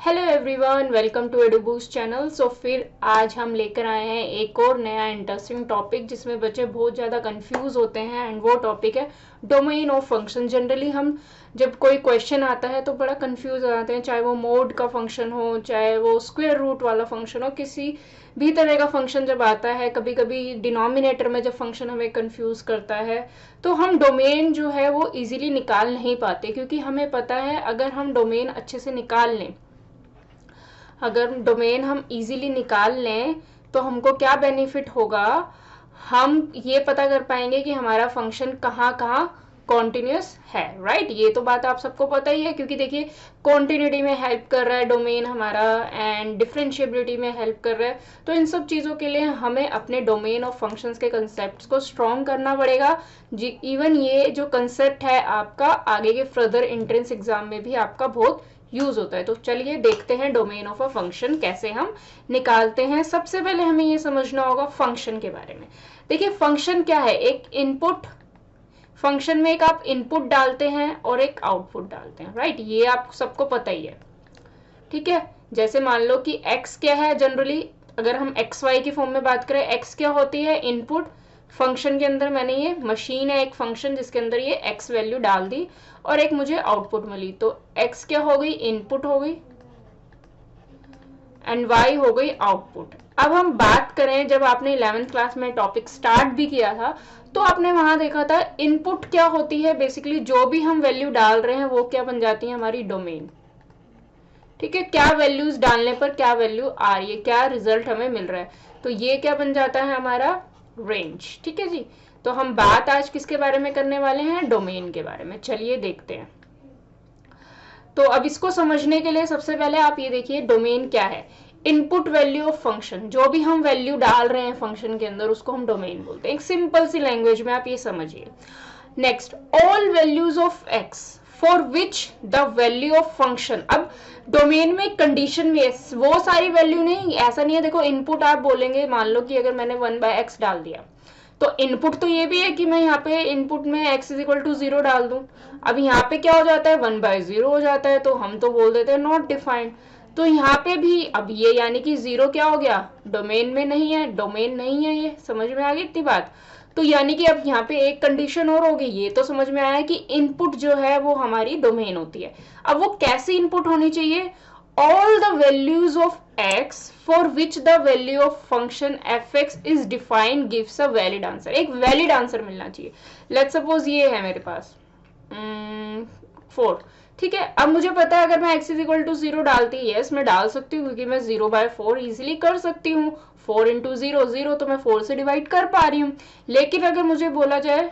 Hello everyone, welcome to Eduboost channel. So फिर आज हम लेकर आए हैं एक और नया इंटरेस्टिंग टॉपिक जिसमें बच्चे बहुत ज़्यादा कंफ्यूज होते हैं एंड वो टॉपिक है डोमेन ऑफ फंक्शन। जनरली हम जब कोई क्वेश्चन आता है तो बड़ा कंफ्यूज हो जाते हैं, चाहे वो मोड का फंक्शन हो, चाहे वो स्क्वायर रूट वाला फंक्शन हो, किसी भी तरह का फंक्शन जब आता है, कभी कभी डिनोमिनेटर में जब फंक्शन हमें कंफ्यूज करता है तो हम डोमेन जो है वो इजीली निकाल नहीं पाते, क्योंकि हमें पता है अगर हम डोमेन अच्छे से निकाल लें, अगर डोमेन हम इजीली निकाल लें तो हमको क्या बेनिफिट होगा, हम ये पता कर पाएंगे कि हमारा फंक्शन कहाँ कहाँ कॉन्टिन्यूस है। राइट, ये तो बात आप सबको पता ही है, क्योंकि देखिए कॉन्टिन्यूटी में हेल्प कर रहा है डोमेन हमारा एंड डिफरेंशिएबिलिटी में हेल्प कर रहा है। तो इन सब चीज़ों के लिए हमें अपने डोमेन ऑफ फंक्शंस के कंसेप्ट को स्ट्रॉन्ग करना पड़ेगा जी। इवन ये जो कंसेप्ट है आपका आगे के फर्दर एंट्रेंस एग्जाम में भी आपका बहुत यूज होता है। तो चलिए देखते हैं डोमेन ऑफ अ फंक्शन कैसे हम निकालते हैं। सबसे पहले हमें ये समझना होगा फंक्शन के बारे में। देखिए फंक्शन क्या है, एक इनपुट, फंक्शन में एक आप इनपुट डालते हैं और एक आउटपुट डालते हैं। राइट, ये आप सबको पता ही है। ठीक है, जैसे मान लो कि x क्या है, जनरली अगर हम एक्स वाई की फॉर्म में बात करें, x क्या होती है, इनपुट। फंक्शन के अंदर मैंने ये मशीन है एक फंक्शन जिसके अंदर ये x वैल्यू डाल दी और एक मुझे आउटपुट मिली, तो x क्या हो गई, इनपुट हो गई एंड y हो गई आउटपुट। अब हम बात करें, जब आपने 11th क्लास में टॉपिक स्टार्ट भी किया था तो आपने वहां देखा था इनपुट क्या होती है। बेसिकली जो भी हम वैल्यू डाल रहे हैं वो क्या बन जाती है, हमारी डोमेन। ठीक है, क्या वैल्यूज डालने पर क्या वैल्यू आ रही है, क्या रिजल्ट हमें मिल रहा है, तो ये क्या बन जाता है, हमारा रेंज। ठीक है जी, तो हम बात आज किसके बारे में करने वाले हैं, डोमेन के बारे में। चलिए देखते हैं। तो अब इसको समझने के लिए सबसे पहले आप ये देखिए डोमेन क्या है। इनपुट वैल्यू ऑफ फंक्शन, जो भी हम वैल्यू डाल रहे हैं फंक्शन के अंदर उसको हम डोमेन बोलते हैं। एक सिंपल सी लैंग्वेज में आप ये समझिए। Next, all values of x for which the value of function. अब डोमेन में कंडीशन भी है, वो सारी वैल्यू नहीं, ऐसा नहीं है। देखो इनपुट आप बोलेंगे, मान लो कि अगर मैंने 1/x डाल दिया तो इनपुट तो ये भी है कि मैं यहाँ पे इनपुट में x इज इक्वल टू 0 डाल दूं। अब यहाँ पे क्या हो जाता है, 1/0 हो जाता है, तो हम तो बोल देते हैं नॉट डिफाइंड। तो यहाँ पे भी अब ये यानी कि 0 क्या हो गया, डोमेन में नहीं है, डोमेन नहीं है। ये समझ में आ गई इतनी बात। तो यानी कि अब यहाँ पे एक कंडीशन और होगी, ये तो समझ में आया कि इनपुट जो है वो हमारी डोमेन होती है। अब वो कैसी इनपुट होनी चाहिए, all the values of x for which the value of function fx is defined gives a valid answer। एक वैलिड आंसर मिलना चाहिए। लेट्स सपोज ये है मेरे पास 4। ठीक है, अब मुझे पता है अगर मैं x इज इक्वल टू 0 डालती, यस मैं डाल सकती हूँ क्योंकि मैं 0/4 इजिली कर सकती हूँ। 4 इंटू 0 0, तो मैं 4 से डिवाइड कर पा रही हूँ। लेकिन अगर मुझे बोला जाए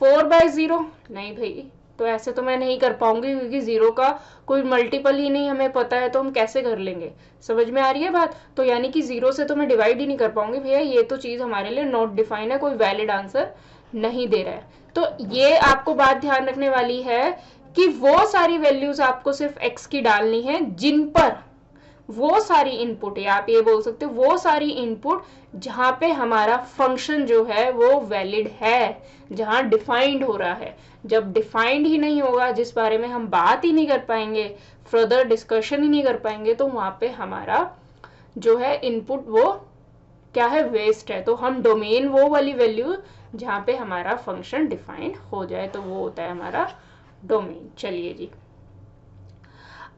4/0, नहीं भाई, तो ऐसे तो मैं नहीं कर पाऊंगी क्योंकि 0 का कोई मल्टीपल ही नहीं हमें पता है, तो हम कैसे कर लेंगे। समझ में आ रही है बात। तो यानी कि 0 से तो मैं डिवाइड ही नहीं कर पाऊंगी भैया, ये तो चीज हमारे लिए नॉट डिफाइन है, कोई वैलिड आंसर नहीं दे रहा है। तो ये आपको बात ध्यान रखने वाली है कि वो सारी वैल्यूज आपको सिर्फ x की डालनी है जिन पर वो सारी इनपुट, या आप ये बोल सकते हो वो सारी इनपुट जहां पे हमारा फंक्शन जो है वो वैलिड है, जहां डिफाइंड हो रहा है। जब डिफाइंड ही नहीं होगा, जिस बारे में हम बात ही नहीं कर पाएंगे, फर्दर डिस्कशन ही नहीं कर पाएंगे, तो वहां पे हमारा जो है इनपुट वो क्या है, वेस्ट है। तो हम डोमेन वो वाली वैल्यू जहां पे हमारा फंक्शन डिफाइंड हो जाए, तो वो होता है हमारा डोमेन। चलिए जी,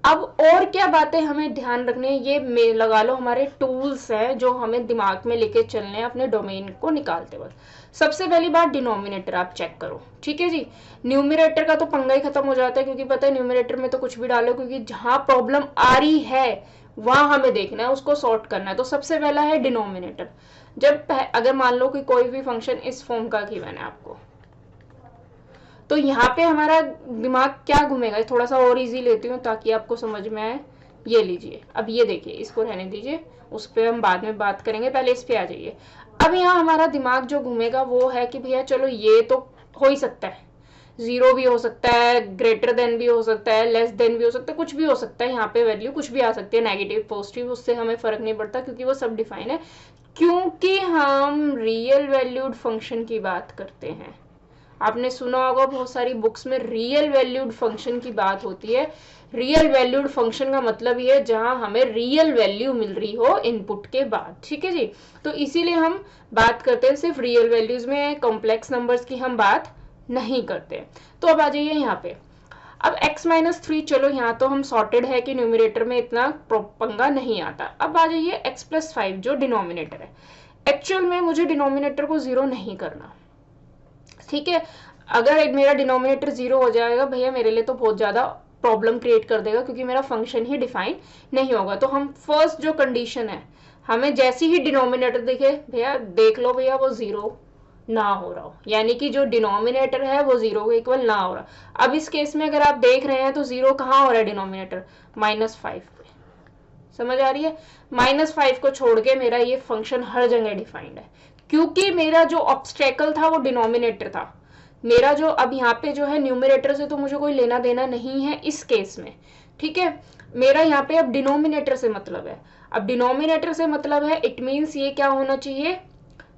अब और क्या बातें हमें ध्यान रखने हैं, ये लगा लो हमारे टूल्स हैं जो हमें दिमाग में लेके चलने हैं अपने डोमेन को निकालते वक्त। सबसे पहली बात, डिनोमिनेटर आप चेक करो। ठीक है जी, न्यूमरेटर का तो पंगा ही खत्म हो जाता है, क्योंकि पता है न्यूमरेटर में तो कुछ भी डालो, क्योंकि जहां प्रॉब्लम आ रही है वहां हमें देखना है, उसको सॉर्ट करना है। तो सबसे पहला है डिनोमिनेटर। जब अगर मान लो कि कोई भी फंक्शन इस फॉर्म का गिवन है आपको, तो यहाँ पे हमारा दिमाग क्या घूमेगा, थोड़ा सा और इजी लेती हूँ ताकि आपको समझ में आए। ये लीजिए, अब ये देखिए, इसको रहने दीजिए, उस पर हम बाद में बात करेंगे, पहले इस पे आ जाइए। अब यहाँ हमारा दिमाग जो घूमेगा वो है कि भैया चलो ये तो हो ही सकता है, 0 भी हो सकता है, ग्रेटर देन भी हो सकता है, लेस देन भी हो सकता है, कुछ भी हो सकता है। यहाँ पे वैल्यू कुछ भी आ सकती है, नेगेटिव पॉजिटिव, उससे हमें फर्क नहीं पड़ता क्योंकि वो सब डिफाइन है, क्योंकि हम रियल वैल्यूड फंक्शन की बात करते हैं। आपने सुना होगा बहुत सारी बुक्स में रियल वैल्यूड फंक्शन की बात होती है। रियल वैल्यूड फंक्शन का मतलब ये है जहां हमें रियल वैल्यू मिल रही हो इनपुट के बाद, ठीक है जी। तो इसीलिए हम बात करते हैं सिर्फ रियल वैल्यूज में, कॉम्प्लेक्स नंबर्स की हम बात नहीं करते। तो अब आ जाइए यहाँ पे, अब x-3, चलो यहाँ तो हम सॉर्टेड है कि न्यूमिनेटर में इतना पंगा नहीं आता। अब आ जाइए x+5 जो डिनोमिनेटर है। एक्चुअल में मुझे डिनोमिनेटर को जीरो नहीं करना, ठीक है। अगर मेरा डिनोमिनेटर जीरो हो जाएगा भैया मेरे लिए तो बहुत ज्यादा प्रॉब्लम क्रिएट कर देगा, क्योंकि मेरा फंक्शन ही डिफाइन नहीं होगा। तो हम फर्स्ट जो कंडीशन है, हमें जैसी ही डिनोमिनेटर दिखे भैया देख लो भैया वो जीरो ना हो रहा हो, यानी कि जो डिनोमिनेटर है वो जीरो के इक्वल ना हो रहा। अब इस केस में अगर आप देख रहे हैं तो जीरो कहाँ हो रहा है डिनोमिनेटर, -5 पे, समझ आ रही है। -5 को छोड़ के मेरा ये फंक्शन हर जगह डिफाइंड है, क्योंकि मेरा जो ऑब्स्टेकल था वो डिनोमिनेटर था। मेरा जो अब यहाँ पे जो है न्यूमिनेटर से तो मुझे कोई लेना देना नहीं है इस केस में, ठीक है। मेरा यहाँ पे अब डिनोमिनेटर से मतलब है। अब डिनोमिनेटर से मतलब है इट मीन्स ये क्या होना चाहिए,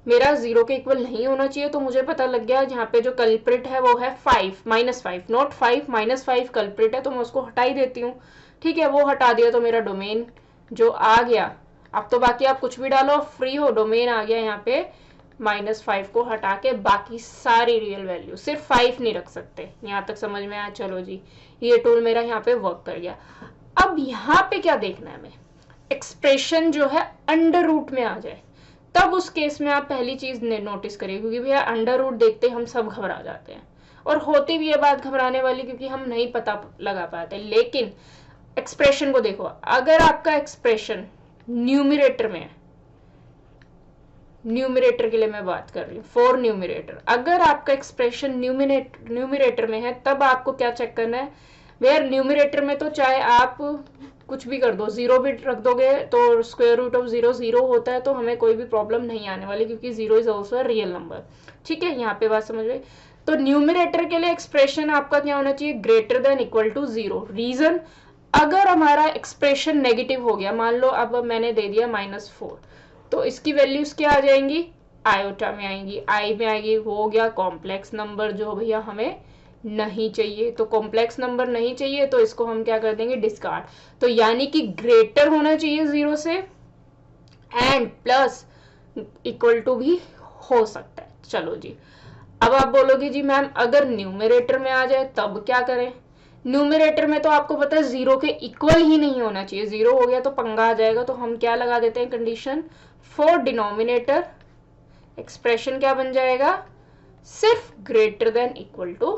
मेरा जीरो के इक्वल नहीं होना चाहिए। तो मुझे पता लग गया यहाँ पे जो कल्प्रिट है वो है 5, -5 नॉट 5, -5 कल्प्रिट है, तो मैं उसको हटा ही देती हूँ, ठीक है। वो हटा दिया तो मेरा डोमेन जो आ गया, अब तो बाकी आप कुछ भी डालो फ्री हो, डोमेन आ गया यहाँ पे -5 को हटा के बाकी सारी रियल वैल्यू, सिर्फ 5 नहीं रख सकते। यहाँ तक समझ में आया, चलो जी ये टूल मेरा यहाँ पे वर्क कर गया। अब यहाँ पे क्या देखना है हमें, एक्सप्रेशन जो है अंडर रूट में आ जाए, तब उस केस में आप पहली चीज नोटिस करिए, क्योंकि भैया अंडर रूट देखते हम सब घबरा जाते हैं, और होती भी है बात घबराने वाली, क्योंकि हम नहीं पता लगा पाते। लेकिन एक्सप्रेशन को देखो, अगर आपका एक्सप्रेशन न्यूमिरेटर में है, न्यूमिरेटर के लिए मैं बात कर रही हूँ, फॉर न्यूमिरेटर, अगर आपका एक्सप्रेशन न्यूमिरेटर में है तब आपको क्या चेक करना है, वेयर न्यूमिरेटर में तो चाहे आप कुछ भी कर दो, जीरो भी रख दोगे तो square root of zero zero होता है, तो हमें कोई भी प्रॉब्लम नहीं आने वाली, क्योंकि zero is also a real number, ठीक है। यहाँ पे बात समझ गई। तो न्यूमिरेटर के लिए एक्सप्रेशन आपका क्या होना चाहिए, greater than equal to zero. Reason, अगर हमारा एक्सप्रेशन नेगेटिव हो गया, मान लो अब मैंने दे दिया -4, तो इसकी वैल्यूज क्या आ जाएंगी, आयोटा में आएंगी, आई में आएगी, वो हो गया कॉम्प्लेक्स नंबर जो भैया हमें नहीं चाहिए। तो कॉम्प्लेक्स नंबर नहीं चाहिए तो इसको हम क्या कर देंगे, डिस्कार्ड। तो यानी कि ग्रेटर होना चाहिए जीरो से, एंड प्लस इक्वल टू भी हो सकता है। चलो जी, अब आप बोलोगे जी मैम अगर न्यूमिरेटर में आ जाए तब क्या करें। न्यूमिरेटर में तो आपको पता है जीरो के इक्वल ही नहीं होना चाहिए, जीरो हो गया तो पंगा आ जाएगा। तो हम क्या लगा देते हैं कंडीशन, फॉर डिनोमिनेटर एक्सप्रेशन क्या बन जाएगा, सिर्फ greater than equal to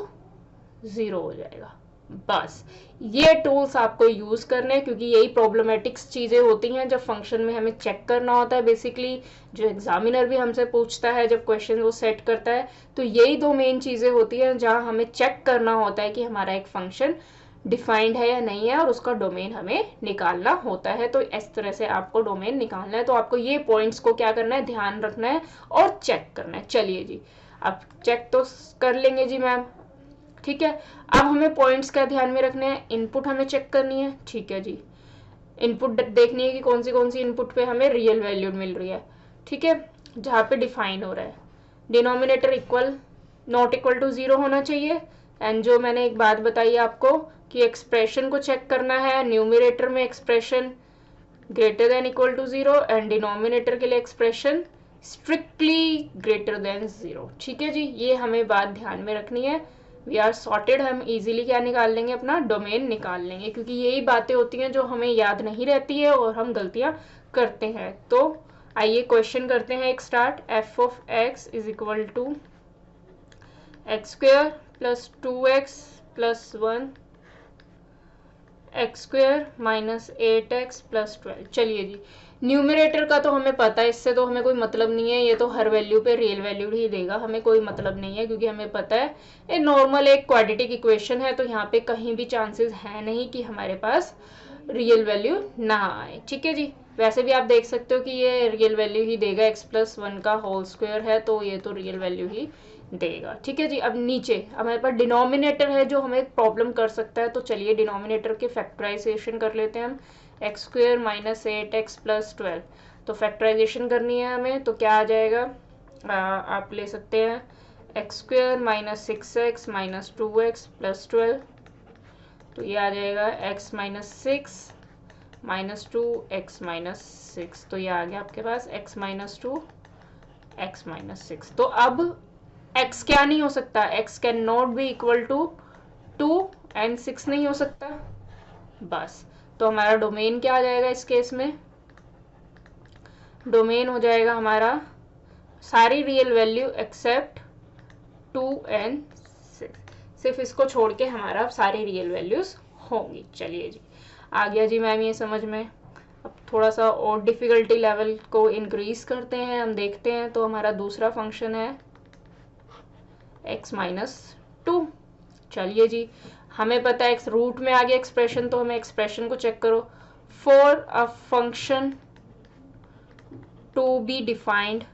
zero हो जाएगा। बस ये टूल्स आपको यूज करने हैं, क्योंकि यही प्रॉब्लमेटिक्स चीजें होती हैं जब फंक्शन में हमें चेक करना होता है। बेसिकली जो एग्जामिनर भी हमसे पूछता है जब क्वेश्चन वो सेट करता है, तो यही दो मेन चीजें होती हैं जहां हमें चेक करना होता है कि हमारा एक फंक्शन डिफाइंड है या नहीं है, और उसका डोमेन हमें निकालना होता है। तो इस तरह से आपको डोमेन निकालना है। तो आपको ये पॉइंट्स को क्या करना है, ध्यान रखना है और चेक करना है। चलिए जी, अब चेक तो कर लेंगे जी मैम, ठीक है। अब हमें पॉइंट्स का ध्यान में रखने हैं, इनपुट हमें चेक करनी है, ठीक है जी। इनपुट देखनी है कि कौन सी इनपुट पे हमें रियल वैल्यू मिल रही है, ठीक है, जहाँ पे डिफाइन हो रहा है। Denominator equal not equal to zero होना चाहिए। एंड जो मैंने एक बात बताई आपको कि एक्सप्रेशन को चेक करना है, न्यूमिरेटर में expression greater than equal to zero, and denominator के लिए expression strictly greater than zero, ठीक है जी। ये हमें बात ध्यान में रखनी है। वी आर सॉर्टेड, हम इजीली क्या निकाल लेंगे, अपना डोमेन निकाल लेंगे, क्योंकि यही बातें होती हैं जो हमें याद नहीं रहती है और हम गलतियां करते हैं। तो आइए क्वेश्चन करते हैं एक start. F of X is equal to X square plus 2x plus 1 X square minus 8x plus 12। चलिए जी, न्यूमिरेटर का तो हमें पता है, इससे तो हमें कोई मतलब नहीं है, ये तो हर वैल्यू पे रियल वैल्यू ही देगा, हमें कोई मतलब नहीं है, क्योंकि हमें पता है ये नॉर्मल एक क्वाड्रेटिक इक्वेशन है। तो यहाँ पे कहीं भी चांसेस है नहीं कि हमारे पास रियल वैल्यू ना आए, ठीक है जी। वैसे भी आप देख सकते हो कि ये रियल वैल्यू ही देगा, x प्लस 1 का होल स्क्वायर है तो ये तो रियल वैल्यू ही देगा, ठीक है जी। अब नीचे हमारे पास डिनोमिनेटर है जो हमें प्रॉब्लम कर सकता है, तो चलिए डिनोमिनेटर के फैक्टराइजेशन कर लेते हैं हम। X square minus 8x plus 12, तो फैक्टराइजेशन करनी है हमें, तो क्या आ जाएगा, आप ले सकते हैं X square minus 6x minus 2x plus 12, तो ये आ जाएगा x minus 6 minus 2 x minus 6, तो ये आ गया आपके पास x माइनस 2 x माइनस 6। तो अब x क्या नहीं हो सकता, x can not be equal to 2 and 6 नहीं हो सकता, बस। तो हमारा डोमेन क्या आ जाएगा इस केस में, डोमेन हो जाएगा हमारा सारी रियल वैल्यू एक्सेप्ट 2 एंड 6, सिर्फ इसको छोड़ के हमारा सारी रियल वैल्यूज होंगी। चलिए जी, आ गया जी मैम ये समझ में। अब थोड़ा सा और डिफिकल्टी लेवल को इंक्रीज करते हैं, हम देखते हैं। तो हमारा दूसरा फंक्शन है x माइनस 2। चलिए जी, हमें पता है x रूट में आ गया एक्सप्रेशन, तो हमें एक्सप्रेशन को चेक करो। For a function to be defined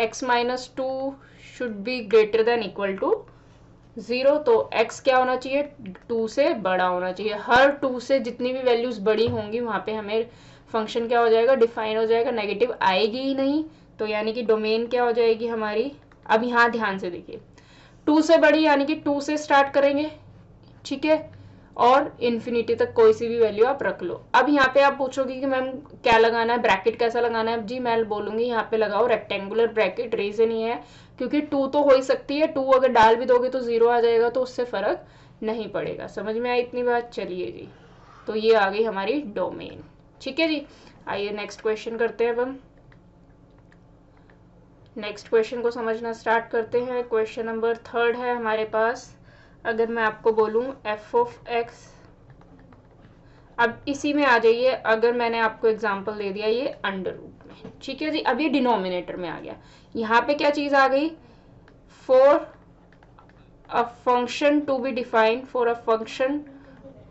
x minus 2 should be greater than equal to 0, तो x क्या होना चाहिए, 2 से बड़ा होना चाहिए। हर 2 से जितनी भी वैल्यूज बड़ी होंगी वहां पे हमें फंक्शन क्या हो जाएगा, डिफाइन हो जाएगा, नेगेटिव आएगी ही नहीं। तो यानी कि डोमेन क्या हो जाएगी हमारी, अब यहाँ ध्यान से देखिए, 2 से बड़ी यानी कि 2 से स्टार्ट करेंगे, ठीक है, और इन्फिनिटी तक कोई सी भी वैल्यू आप रख लो। अब यहाँ पे आप पूछोगे कि मैम क्या लगाना है, ब्रैकेट कैसा लगाना है, जी मैं बोलूंगी यहाँ पे लगाओ रेक्टेंगुलर ब्रैकेट। रीजन ये है क्योंकि 2 तो हो ही सकती है, 2 अगर डाल भी दोगे तो 0 आ जाएगा, तो उससे फर्क नहीं पड़ेगा। समझ में आई इतनी बात? चलिए जी, तो ये आ गई हमारी डोमेन, ठीक है जी। आइए नेक्स्ट क्वेश्चन करते हैं। अब हम नेक्स्ट क्वेश्चन को समझना स्टार्ट करते हैं। क्वेश्चन नंबर 3 है हमारे पास। अगर मैं आपको बोलूं f ऑफ x, अब इसी में आ जाइए। अगर मैंने आपको एग्जांपल दे दिया ये अंडर रूट में, ठीक है जी, अब ये डिनोमिनेटर में आ गया। यहाँ पे क्या चीज आ गई, for a function to be defined, for a function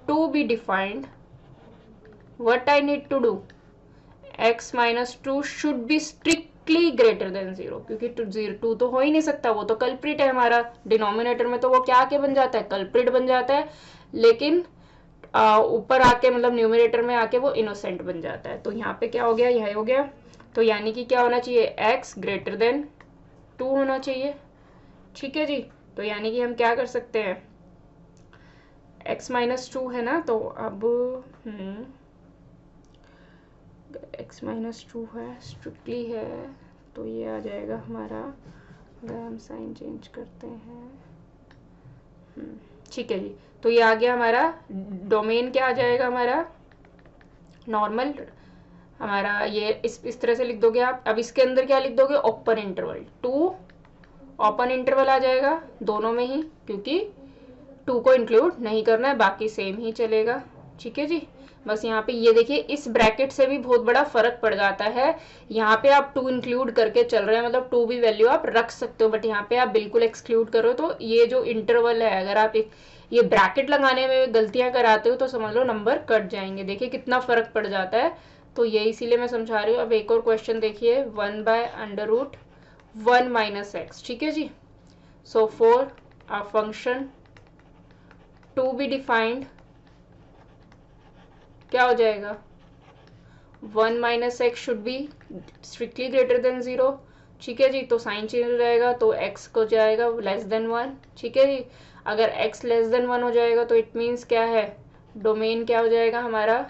to be defined what I need to do, x minus 2 should be strictly greater than 0, क्योंकि 2 तो हो ही नहीं सकता, वो तो कल्प्रिट है हमारा। डिनोमिनेटर में तो वो क्या आके बन जाता है, कल्प्रिट बन जाता है, लेकिन ऊपर आके मतलब न्यूमरेटर में आके वो इनोसेंट बन जाता है। तो यहाँ पे क्या हो गया, यह हो गया। तो यानी कि क्या होना चाहिए, x ग्रेटर देन 2 होना चाहिए, ठीक है जी। तो यानी कि हम क्या कर सकते हैं, x माइनस 2 है ना, तो अब x माइनस 2 है, स्ट्रिक्टली है, तो ये आ जाएगा हमारा, अगर हम साइन चेंज करते हैं, ठीक है जी। तो ये आ गया हमारा डोमेन, क्या आ जाएगा हमारा नॉर्मल, हमारा ये इस तरह से लिख दोगे आप। अब इसके अंदर क्या लिख दोगे, ओपन इंटरवल 2, ओपन इंटरवल आ जाएगा दोनों में ही, क्योंकि 2 को इंक्लूड नहीं करना है, बाकी सेम ही चलेगा, ठीक है जी। बस यहाँ पे ये देखिए, इस ब्रैकेट से भी बहुत बड़ा फर्क पड़ जाता है। यहाँ पे आप 2 इंक्लूड करके चल रहे हैं, मतलब 2 भी वैल्यू आप रख सकते हो, बट यहाँ पे आप बिल्कुल एक्सक्लूड करो। तो ये जो इंटरवल है, अगर आप ये ब्रैकेट लगाने में गलतियां कराते हो तो समझ लो नंबर कट जाएंगे। देखिए कितना फर्क पड़ जाता है, तो ये इसीलिए मैं समझा रही हूँ। अब एक और क्वेश्चन देखिए, 1/√1 माइनस एक्स, ठीक है जी। So for a function to be defined क्या हो जाएगा, 1 minus x should be strictly greater than 0, ठीक है जी। तो साइन चेंज हो जाएगा, तो x को जाएगा लेस देन 1, ठीक है जी। अगर x लेस देन 1 हो जाएगा तो इट मीन्स क्या है, डोमेन क्या हो जाएगा हमारा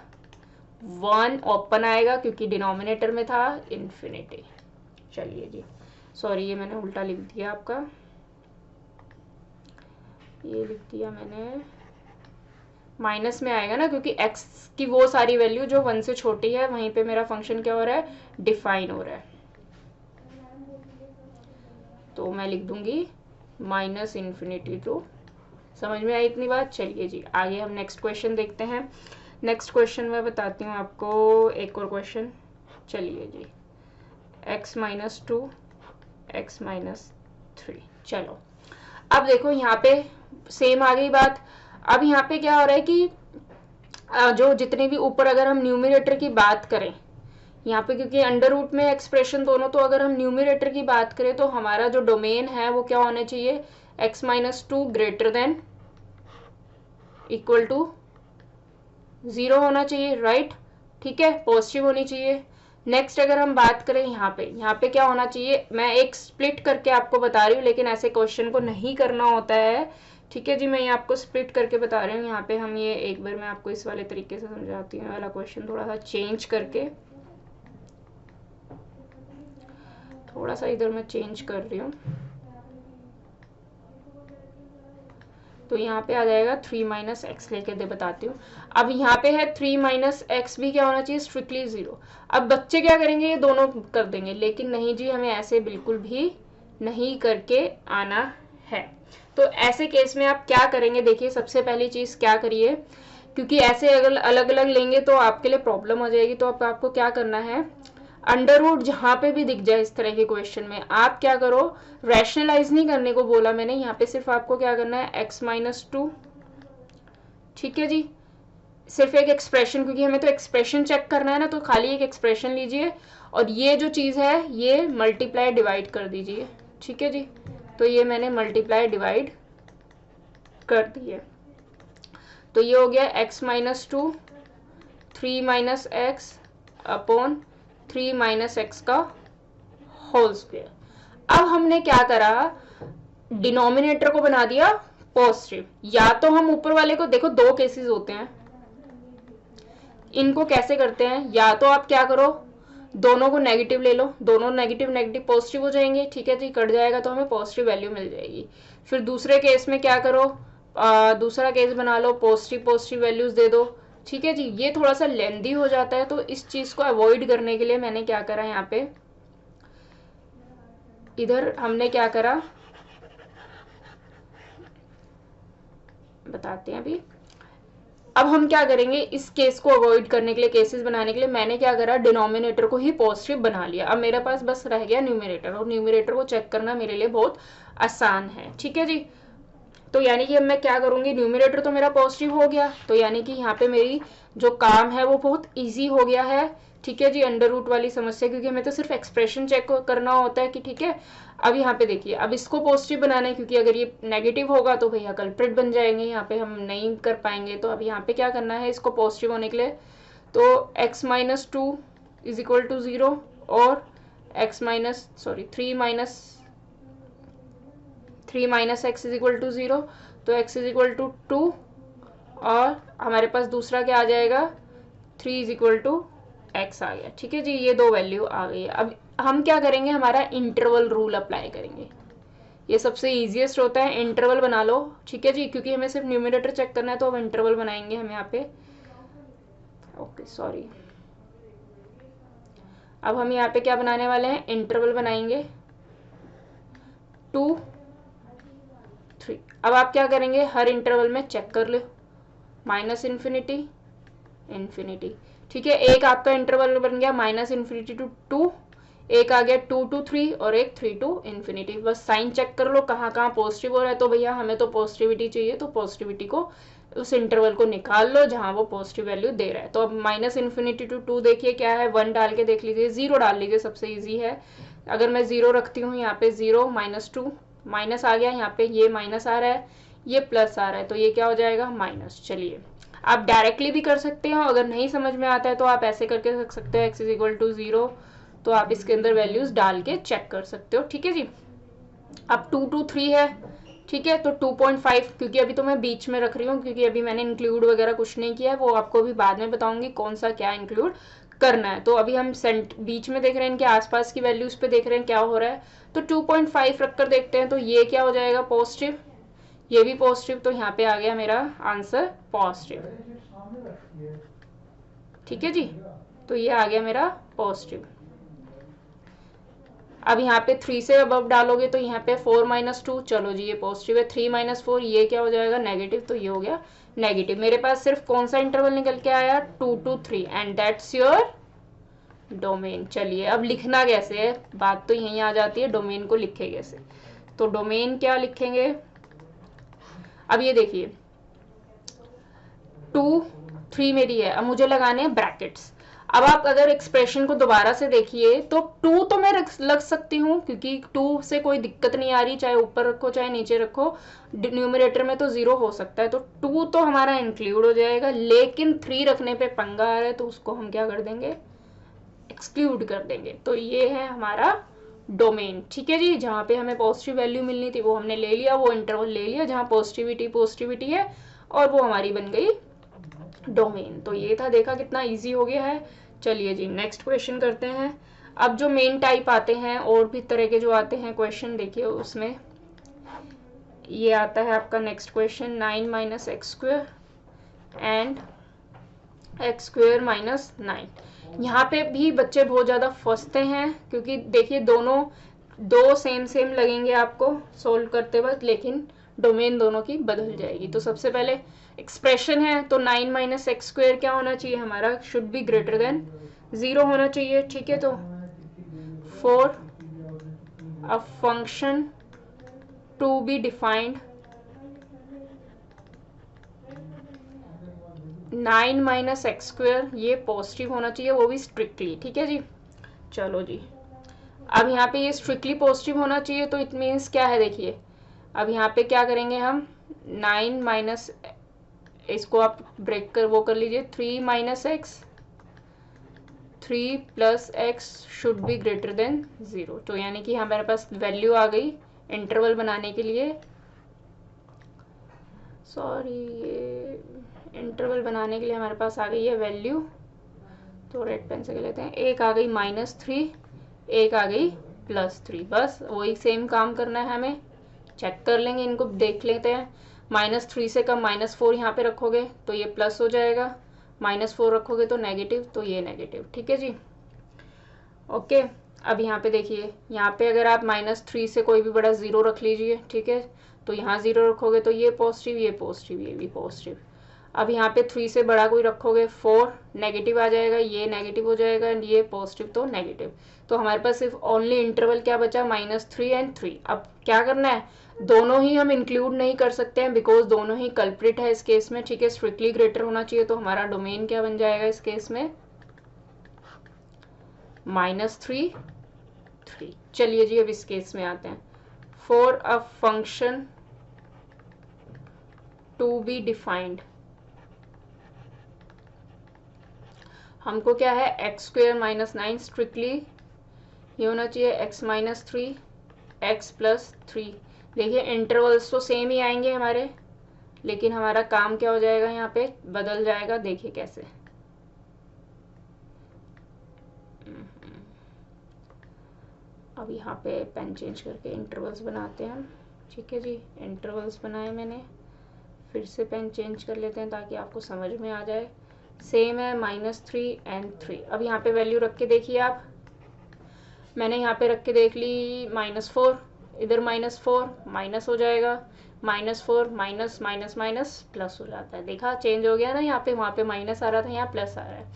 1 ओपन आएगा, क्योंकि डिनोमिनेटर में था इन्फिनिटी। चलिए जी, सॉरी ये मैंने उल्टा लिख दिया, आपका ये लिख दिया मैंने, माइनस में आएगा ना, क्योंकि x की वो सारी वैल्यू जो 1 से छोटी है वहीं पे मेरा फंक्शन क्या हो रहा है, डिफाइन हो रहा है। तो मैं लिख दूंगी माइनस इन्फिनिटी टू। समझ में आई इतनी बात? चलिए जी, आगे हम नेक्स्ट क्वेश्चन देखते हैं। नेक्स्ट क्वेश्चन मैं बताती हूँ आपको, एक और क्वेश्चन। चलिए जी, x माइनस 2 x माइनस 3। चलो अब देखो यहाँ पे सेम आ गई बात। अब यहाँ पे क्या हो रहा है कि जो जितने भी ऊपर अगर हम न्यूमरेटर की बात करें यहाँ पे, क्योंकि अंडर रूट में एक्सप्रेशन दोनों, तो अगर हम न्यूमरेटर की बात करें तो हमारा जो डोमेन है वो क्या होना चाहिए, x minus 2 greater than equal to 0 होना चाहिए, राइट, ठीक है, पॉजिटिव होनी चाहिए। नेक्स्ट अगर हम बात करें यहाँ पे क्या होना चाहिए, मैं एक स्प्लिट करके आपको बता रही हूँ, लेकिन ऐसे क्वेश्चन को नहीं करना होता है, ठीक है जी। मैं ये आपको स्प्लिट करके बता रही हूँ। यहाँ पे हम ये एक बार मैं आपको इस वाले तरीके से समझाती हूँ, वाला क्वेश्चन थोड़ा सा चेंज करके, थोड़ा सा इधर मैं चेंज कर रही हूँ। तो यहाँ पे आ जाएगा 3 माइनस एक्स, लेके दे बताती हूँ। अब यहाँ पे है 3 माइनस एक्स भी क्या होना चाहिए, स्ट्रिक्टली 0। अब बच्चे क्या करेंगे, ये दोनों कर देंगे, लेकिन नहीं जी, हमें ऐसे बिल्कुल भी नहीं करके आना है। तो ऐसे केस में आप क्या करेंगे, देखिए सबसे पहली चीज़ क्या करिए, क्योंकि ऐसे अगर अलग अलग लेंगे तो आपके लिए प्रॉब्लम हो जाएगी। तो आपको क्या करना है, अंडर रूट जहां पे भी दिख जाए इस तरह के क्वेश्चन में, आप क्या करो, रैशनलाइज नहीं करने को बोला मैंने, यहाँ पे सिर्फ आपको क्या करना है, x माइनस 2, ठीक है जी। सिर्फ एक एक्सप्रेशन, क्योंकि हमें तो एक्सप्रेशन चेक करना है ना, तो खाली एक एक्सप्रेशन लीजिए और ये जो चीज़ है ये मल्टीप्लाई डिवाइड कर दीजिए, ठीक है जी। तो ये मैंने मल्टीप्लाई डिवाइड कर दी है। तो ये हो गया x minus 2, 3 minus x upon 3 minus x का होल स्क्वायर। अब हमने क्या करा, डिनोमिनेटर को बना दिया पॉजिटिव। या तो हम ऊपर वाले को, देखो दो केसेस होते हैं, इनको कैसे करते हैं, या तो आप क्या करो, दोनों को नेगेटिव ले लो, दोनों नेगेटिव नेगेटिव पॉजिटिव हो जाएंगे, ठीक है जी, कट जाएगा तो हमें पॉजिटिव वैल्यू मिल जाएगी। फिर दूसरे केस में क्या करो, दूसरा केस बना लो, पॉजिटिव पॉजिटिव वैल्यूज दे दो, ठीक है जी। ये थोड़ा सा लेंदी हो जाता है, तो इस चीज को अवॉइड करने के लिए मैंने क्या करा, यहाँ पे इधर हमने क्या करा बताते हैं अभी। अब हम क्या करेंगे, इस केस को अवॉइड करने के लिए, केसेस बनाने के लिए मैंने क्या करा, डिनोमिनेटर को ही पॉजिटिव बना लिया। अब मेरे पास बस रह गया न्यूमिनेटर, और न्यूमिनेटर को चेक करना मेरे लिए बहुत आसान है, ठीक है जी। तो यानी कि अब मैं क्या करूंगी, न्यूमिनेटर तो मेरा पॉजिटिव हो गया, तो यानी कि यहाँ पे मेरी जो काम है वो बहुत ईजी हो गया है, ठीक है जी। अंडर रूट वाली समस्या, क्योंकि हमें तो सिर्फ एक्सप्रेशन चेक करना होता है कि ठीक है। अब यहाँ पे देखिए, अब इसको पॉजिटिव बनाना है, क्योंकि अगर ये नेगेटिव होगा तो भैया कल्प्रिट बन जाएंगे, यहाँ पे हम नहीं कर पाएंगे। तो अब यहाँ पे क्या करना है इसको पॉजिटिव होने के लिए, तो x minus 2 is equal to 0 और three minus x is equal to 0, तो x इज इक्वल टू 2 और हमारे पास दूसरा क्या आ जाएगा, 3 इज इक्वल टू x आ गया, ठीक है जी। ये दो वैल्यू आ गई। अब हम क्या करेंगे, हमारा इंटरवल रूल अप्लाई करेंगे, ये सबसे इजीएस्ट होता है, इंटरवल बना लो, ठीक है जी। क्योंकि हमें सिर्फ न्यूमिनेटर चेक करना है तो हम इंटरवल बनाएंगे, हम यहाँ पे ओके सॉरी। अब हम यहाँ पे क्या बनाने वाले हैं, इंटरवल बनाएंगे 2, 3। अब आप क्या करेंगे, हर इंटरवल में चेक कर लो, माइनस इन्फिनिटी इन्फिनिटी, ठीक है। एक आपका इंटरवल बन गया माइनस इन्फिनिटी टू 2, एक आ गया 2 to 3 और एक 3 to इन्फिनिटी। बस साइन चेक कर लो कहाँ कहाँ पॉजिटिव हो रहा है, तो भैया हमें तो पॉजिटिविटी चाहिए, तो पॉजिटिविटी को उस इंटरवल को निकाल लो जहाँ वो पॉजिटिव वैल्यू दे रहा है। तो अब माइनस इन्फिनिटी टू 2 देखिए क्या है, 1 डाल के देख लीजिए, 0 डाल लीजिए, सबसे ईजी है। अगर मैं 0 रखती हूँ यहाँ पे, 0 माइनस 2, माइनस आ गया, यहाँ पे ये माइनस आ रहा है, ये प्लस आ रहा है, तो ये क्या हो जाएगा, माइनस। चलिए आप डायरेक्टली भी कर सकते हो, अगर नहीं समझ में आता है तो आप ऐसे करके रख सकते हो, x इज इक्वल टू 0, तो आप इसके अंदर वैल्यूज डाल के चेक कर सकते हो, ठीक है जी। अब 2 to 3 है, ठीक है, तो 2.5, क्योंकि अभी तो मैं बीच में रख रही हूँ, क्योंकि अभी मैंने इंक्लूड वगैरह कुछ नहीं किया है, वो आपको भी बाद में बताऊंगी कौन सा क्या इंक्लूड करना है। तो अभी हम बीच में देख रहे हैं, इनके आसपास की वैल्यूज पे देख रहे हैं क्या हो रहा है, तो 2.5 रखकर देखते हैं, तो ये क्या हो जाएगा, पॉजिटिव, ये भी पॉजिटिव, तो यहाँ पे आ गया मेरा आंसर पॉजिटिव, ठीक है जी। तो ये आ गया मेरा पॉजिटिव। अब यहाँ पे 3 से अबव डालोगे तो यहाँ पे 4 माइनस 2, चलो जी ये पॉजिटिव है, 3 माइनस 4 ये क्या हो जाएगा, नेगेटिव, तो ये हो गया नेगेटिव। मेरे पास सिर्फ कौन सा इंटरवल निकल के आया, 2 to 3, and that's your domain. चलिए अब लिखना कैसे है, बात तो यहीं आ जाती है, डोमेन को लिखे कैसे। तो डोमेन क्या लिखेंगे, अब ये देखिए 2, 3 मेरी है, अब मुझे लगाने हैं ब्रैकेट्स। अब आप अगर एक्सप्रेशन को दोबारा से देखिए तो 2 तो मैं लग सकती हूँ, क्योंकि 2 से कोई दिक्कत नहीं आ रही, चाहे ऊपर रखो चाहे नीचे रखो, न्यूमरेटर में तो 0 हो सकता है, तो 2 तो हमारा इंक्लूड हो जाएगा। लेकिन 3 रखने पे पंगा आ रहा है, तो उसको हम क्या कर देंगे, एक्सक्लूड कर देंगे। तो ये है हमारा डोमेन, ठीक है जी। जहाँ पे हमें पॉजिटिव वैल्यू मिलनी थी वो हमने ले लिया, वो इंटरवल ले लिया जहाँ पॉजिटिविटी है, और वो हमारी बन गई डोमेन। तो ये था, देखा कितना इजी हो गया है। चलिए जी नेक्स्ट क्वेश्चन करते हैं। अब जो मेन टाइप आते हैं और भी तरह के जो आते हैं क्वेश्चन, देखिए उसमें ये आता है आपका next question 9 minus x square and x square minus 9। यहाँ पे भी बच्चे बहुत ज़्यादा फंसते हैं, क्योंकि देखिए दोनों दो सेम लगेंगे आपको सोल्व करते वक्त, लेकिन डोमेन दोनों की बदल जाएगी। तो सबसे पहले एक्सप्रेशन है, तो 9 माइनस एक्स स्क्वेयर क्या होना चाहिए हमारा, शुड बी ग्रेटर देन 0 होना चाहिए, ठीक है। तो for a function to be defined 9 minus x square ये पॉजिटिव होना चाहिए, वो भी स्ट्रिक्टली, ठीक है जी। चलो जी, अब यहाँ पे ये स्ट्रिक्टली पॉजिटिव होना चाहिए, तो इट मीन्स क्या है, देखिए अब यहाँ पे क्या करेंगे हम, 9 माइनस, इसको आप ब्रेक कर वो कर लीजिए, 3 minus x, 3 plus x should be greater than 0। तो यानी कि हमारे पास वैल्यू आ गई इंटरवल बनाने के लिए, सॉरी ये इंटरवल बनाने के लिए हमारे पास आ गई है वैल्यू, तो रेड पेन से लेते हैं, एक आ गई -3, एक आ गई +3, बस वही सेम काम करना है हमें। चेक कर लेंगे, इनको देख लेते हैं। -3 से कम -4 यहाँ पे रखोगे तो ये प्लस हो जाएगा, -4 रखोगे तो नेगेटिव, तो ये नेगेटिव, ठीक है जी। ओके, अब यहाँ पे देखिए, यहाँ पे अगर आप -3 से कोई भी बड़ा 0 रख लीजिए, ठीक है, तो यहाँ 0 रखोगे तो ये पॉजिटिव, ये पॉजिटिव, ये भी पॉजिटिव। अब यहाँ पे 3 से बड़ा कोई रखोगे 4, नेगेटिव आ जाएगा, ये नेगेटिव हो जाएगा, एंड ये पॉजिटिव, तो नेगेटिव। तो हमारे पास सिर्फ ओनली इंटरवल क्या बचा, -3 एंड 3। अब क्या करना है, दोनों ही हम इंक्लूड नहीं कर सकते हैं, बिकॉज दोनों ही कल्प्रिट है इस केस में, ठीक है। स्ट्रिक्टली ग्रेटर होना चाहिए, तो हमारा डोमेन क्या बन जाएगा इस केस में, -3, 3। चलिए जी अब इस केस में आते हैं। For a function to be defined, हमको क्या है, एक्स स्क्वेयर माइनस 9, स्ट्रिक्टली ये होना चाहिए x माइनस 3, एक्स प्लस 3। देखिए इंटरवल्स तो सेम ही आएंगे हमारे, लेकिन हमारा काम क्या हो जाएगा, यहाँ पे बदल जाएगा, देखिए कैसे। अब यहाँ पे पेन चेंज करके इंटरवल्स बनाते हैं हम, ठीक है जी। इंटरवल्स बनाए मैंने, फिर से पेन चेंज कर लेते हैं ताकि आपको समझ में आ जाए। सेम है -3 एंड 3। अब यहाँ पे वैल्यू रख के देखिए आप, मैंने यहाँ पे रख के देख ली -4, इधर -4 माइनस हो जाएगा, -4 माइनस माइनस माइनस प्लस हो जाता है, देखा चेंज हो गया ना, यहाँ पे वहाँ पे माइनस आ रहा था, यहाँ प्लस आ रहा है,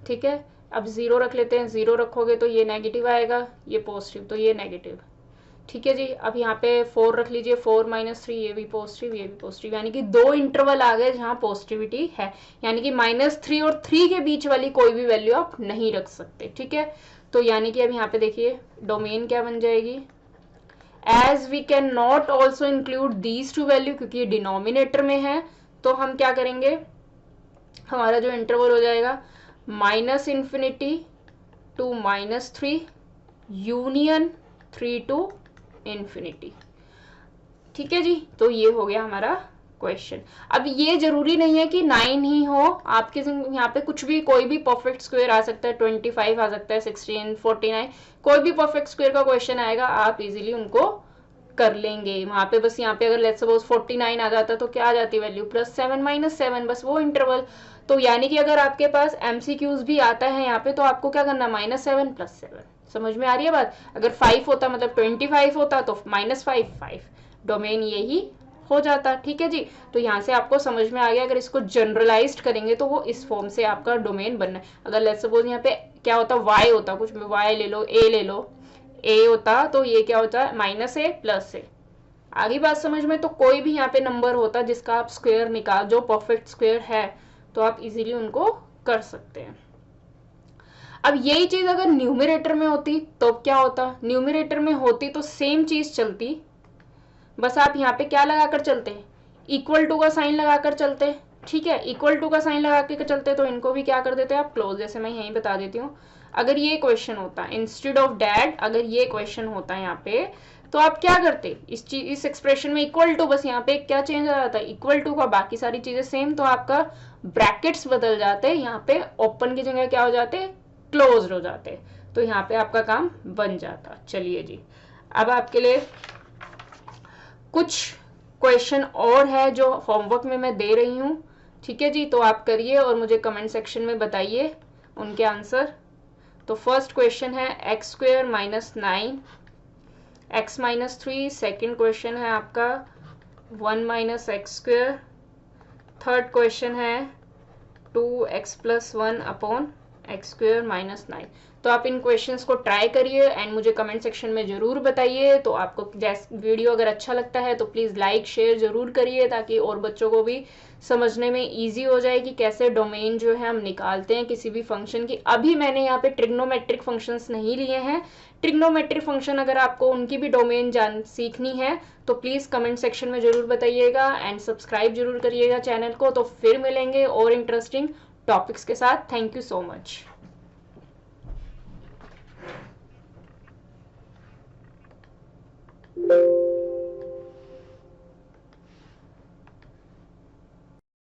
ठीक है। अब 0 रख लेते हैं, 0 रखोगे तो ये नेगेटिव आएगा, ये पॉजिटिव, तो ये नेगेटिव, ठीक है जी। अब यहाँ पे 4 रख लीजिए, 4 माइनस 3, ये भी पॉजिटिव, ये भी पॉजिटिव, यानी कि 2 इंटरवल आ गए जहाँ पॉजिटिविटी है, यानी कि -3 और 3 के बीच वाली कोई भी वैल्यू आप नहीं रख सकते, ठीक है। तो यानी कि अब यहाँ पे देखिए डोमेन क्या बन जाएगी, as we can not also include these two value, क्योंकि ये डिनोमिनेटर में है, तो हम क्या करेंगे, हमारा जो इंटरवल हो जाएगा -∞ to -3 यूनियन 3 to ∞, ठीक है जी। तो ये हो गया हमारा क्वेश्चन। अब ये जरूरी नहीं है कि 9 ही हो, आपके यहाँ पे कुछ भी, कोई भी परफेक्ट स्क्वायर आ सकता है, 25 आ सकता है, 16, 49, कोई भी परफेक्ट स्क्वायर का क्वेश्चन आएगा, आप इजीली उनको कर लेंगे। वहां पे बस यहाँ पे अगर लेट्स सपोज 49 आ जाता तो क्या आ जाती वैल्यू, +7 -7, बस वो इंटरवल। तो यानी कि अगर आपके पास MCQs भी आता है यहाँ पे, तो आपको क्या करना, -7 +7, समझ में आ रही है बात। अगर 5 होता, मतलब 25 होता, तो -5 5, डोमेन यही हो जाता, ठीक है जी। तो यहाँ से आपको समझ में आ गया, अगर इसको जनरलाइज्ड करेंगे तो वो इस फॉर्म से आपका डोमेन बनना है। अगर लेट्स सपोज यहाँ पे क्या होता, y होता, कुछ y ले लो, a ले लो, a होता, तो ये क्या होता है, -a +a। आगे बात समझ में। तो कोई भी यहाँ पे नंबर होता जिसका आप स्क्वायर निकाल, जो परफेक्ट स्क्वायर है, तो आप इजीली उनको कर सकते हैं। अब यही चीज अगर न्यूमरेटर में होती तो क्या होता, न्यूमरेटर में होती तो सेम चीज चलती, बस आप यहाँ पे क्या लगाकर चलते, इक्वल टू का साइन लगाकर चलते, ठीक है, इक्वल टू का साइन लगा के चलते तो इनको भी क्या कर देते हैं आप क्लोज, जैसे मैं यहीं बता देती हूँ। अगर ये क्वेश्चन होता इंस्टेड ऑफ डैड, अगर ये क्वेश्चन होता है यहाँ पे, तो आप क्या करते इस एक्सप्रेशन में इक्वल टू, बस यहाँ पे क्या चेंज आ जाता है इक्वल टू का, बाकी सारी चीजें सेम, तो आपका ब्रैकेट्स बदल जाते, यहाँ पे ओपन की जगह क्या हो जाते क्लोज हो जाते, तो यहाँ पे आपका काम बन जाता। चलिए जी, अब आपके लिए कुछ क्वेश्चन और है जो होमवर्क में मैं दे रही हूँ, ठीक है जी, तो आप करिए और मुझे कमेंट सेक्शन में बताइए उनके आंसर। तो फर्स्ट क्वेश्चन है x square minus 9 x minus 3, second question है आपका 1 minus x square, third question है 2x plus 1 upon x square minus 9। तो आप इन क्वेश्चंस को ट्राई करिए एंड मुझे कमेंट सेक्शन में ज़रूर बताइए। तो आपको जैसे वीडियो अगर अच्छा लगता है तो प्लीज़ लाइक शेयर ज़रूर करिए, ताकि और बच्चों को भी समझने में इजी हो जाए कि कैसे डोमेन जो है हम निकालते हैं किसी भी फंक्शन की। अभी मैंने यहाँ पे ट्रिग्नोमेट्रिक फंक्शंस नहीं लिए हैं, ट्रिग्नोमेट्रिक फंक्शन अगर आपको उनकी भी डोमेन सीखनी है तो प्लीज़ कमेंट सेक्शन में ज़रूर बताइएगा एंड सब्सक्राइब जरूर करिएगा चैनल को। तो फिर मिलेंगे और इंटरेस्टिंग टॉपिक्स के साथ। Thank you so much.